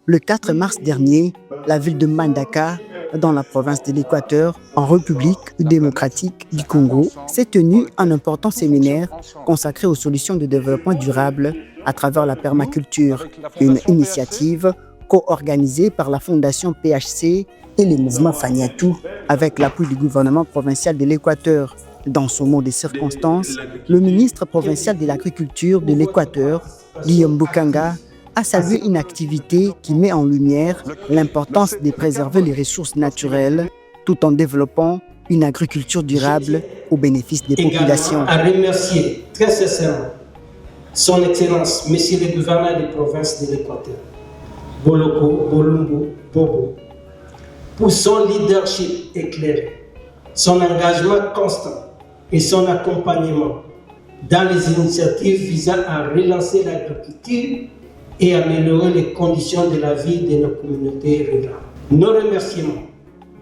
Le 4 mars dernier, la ville de Mbandaka, dans la province de l'Équateur, en République démocratique du Congo, s'est tenu un important séminaire consacré aux solutions de développement durable à travers la permaculture, une initiative co-organisée par la Fondation PHC et le mouvement Fagnatou, avec l'appui du gouvernement provincial de l'Équateur. Dans ce mot de circonstances, le ministre provincial de l'Agriculture de l'Équateur, Guillaume Bukanga, a salué une activité qui met en lumière l'importance de préserver les ressources naturelles tout en développant une agriculture durable au bénéfice des populations. À remercier très sincèrement son Excellence, Monsieur le gouverneur des provinces de l'Équateur, Boloko Bolumbu Bobo, pour son leadership éclairé, son engagement constant et son accompagnement dans les initiatives visant à relancer l'agriculture et améliorer les conditions de la vie de nos communautés rurales. Nos remerciements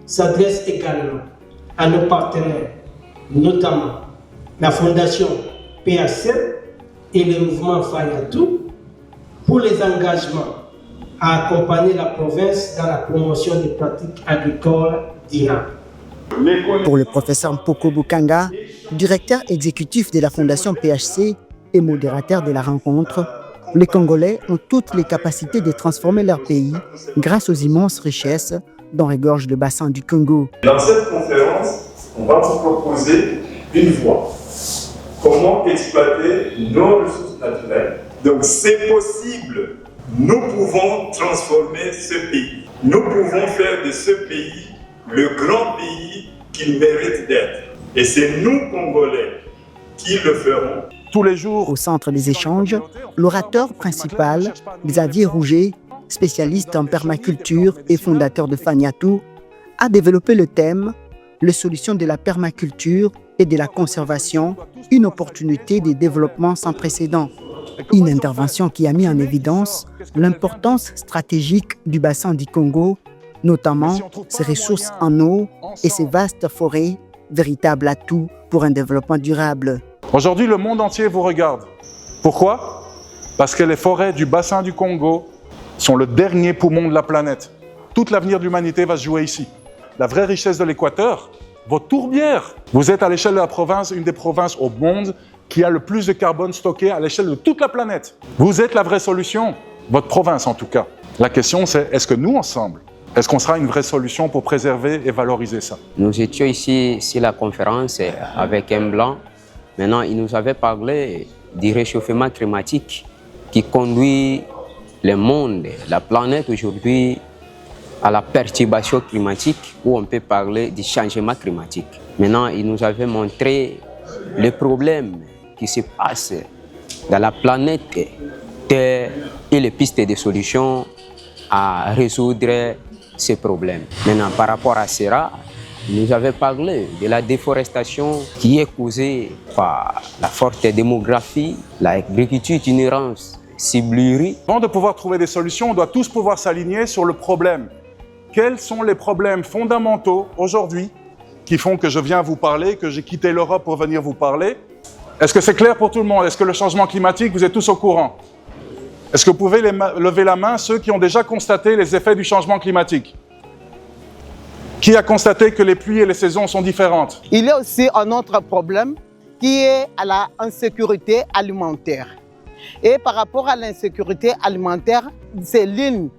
s'adressent également à nos partenaires, notamment la Fondation PHC et le mouvement Fagnatou, pour les engagements à accompagner la province dans la promotion des pratiques agricoles durables. Pour le professeur Mpoko Bukanga, directeur exécutif de la Fondation PHC et modérateur de la rencontre, les Congolais ont toutes les capacités de transformer leur pays grâce aux immenses richesses dont regorge le bassin du Congo. Dans cette conférence, on va vous proposer une voie. Comment exploiter nos ressources naturelles. Donc c'est possible. Nous pouvons transformer ce pays. Nous pouvons faire de ce pays le grand pays qu'il mérite d'être. Et c'est nous, Congolais, qui le ferons. Tous les jours, au centre des échanges, l'orateur principal, Xavier Rouget, spécialiste en permaculture et fondateur de Fagnatou, a développé le thème « Les solutions de la permaculture et de la conservation, une opportunité de développement sans précédent ». Une intervention qui a mis en évidence l'importance stratégique du bassin du Congo, notamment ses ressources en eau et ses vastes forêts, véritables atouts pour un développement durable. Aujourd'hui, le monde entier vous regarde. Pourquoi? Parce que les forêts du bassin du Congo sont le dernier poumon de la planète. Tout l'avenir de l'humanité va se jouer ici. La vraie richesse de l'Équateur, votre tourbière. Vous êtes à l'échelle de la province, une des provinces au monde qui a le plus de carbone stocké à l'échelle de toute la planète. Vous êtes la vraie solution, votre province en tout cas. La question c'est, est-ce que nous ensemble, est-ce qu'on sera une vraie solution pour préserver et valoriser ça? Nous étions ici sur la conférence avec un blanc. Maintenant, il nous avait parlé du réchauffement climatique qui conduit le monde, la planète aujourd'hui, à la perturbation climatique, où on peut parler du changement climatique. Maintenant, il nous avait montré les problèmes qui se passent dans la planète Terre et les pistes de solutions à résoudre ces problèmes. Maintenant, par rapport à cela, il nous avait parlé de la déforestation qui est causée par la forte démographie, l'agriculture itinérance, ciblerie. Avant de pouvoir trouver des solutions, on doit tous pouvoir s'aligner sur le problème. Quels sont les problèmes fondamentaux aujourd'hui qui font que je viens vous parler, que j'ai quitté l'Europe pour venir vous parler? Est-ce que c'est clair pour tout le monde? Est-ce que le changement climatique, vous êtes tous au courant? Est-ce que vous pouvez lever la main ceux qui ont déjà constaté les effets du changement climatique? Qui a constaté que les pluies et les saisons sont différentes? Il y a aussi un autre problème qui est à l'insécurité alimentaire. Et par rapport à l'insécurité alimentaire, c'est l'une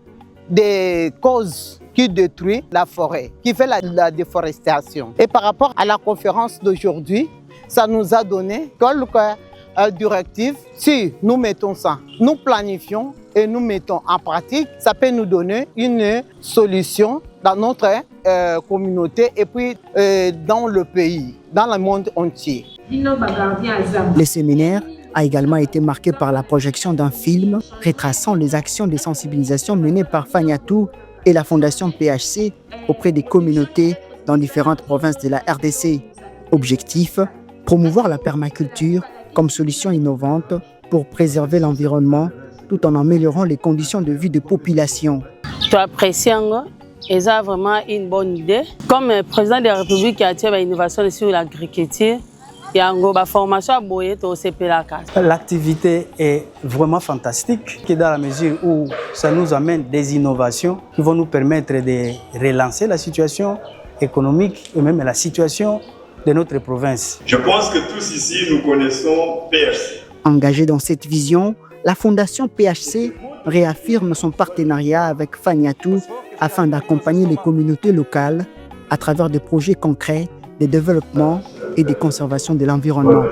des causes qui détruit la forêt, qui fait la déforestation. Et par rapport à la conférence d'aujourd'hui, ça nous a donné quelques directives. Si nous mettons ça, nous planifions et nous mettons en pratique, ça peut nous donner une solution dans notre communauté et puis dans le pays, dans le monde entier. Le séminaire a également été marqué par la projection d'un film retraçant les actions de sensibilisation menées par Fagnatou et la Fondation PHC auprès des communautés dans différentes provinces de la RDC. Objectif, promouvoir la permaculture comme solution innovante pour préserver l'environnement tout en améliorant les conditions de vie des populations. Tu apprécies et ça vraiment une bonne idée. Comme président de la République qui a tiré l'innovation sur l'agriculture, yango ba formation boye to sepelaka. L'activité est vraiment fantastique, dans la mesure où ça nous amène des innovations qui vont nous permettre de relancer la situation économique et même la situation de notre province. Je pense que tous ici, nous connaissons PHC. Engagée dans cette vision, la Fondation PHC réaffirme son partenariat avec Fagnatou afin d'accompagner les communautés locales à travers des projets concrets de développement et de conservation de l'environnement.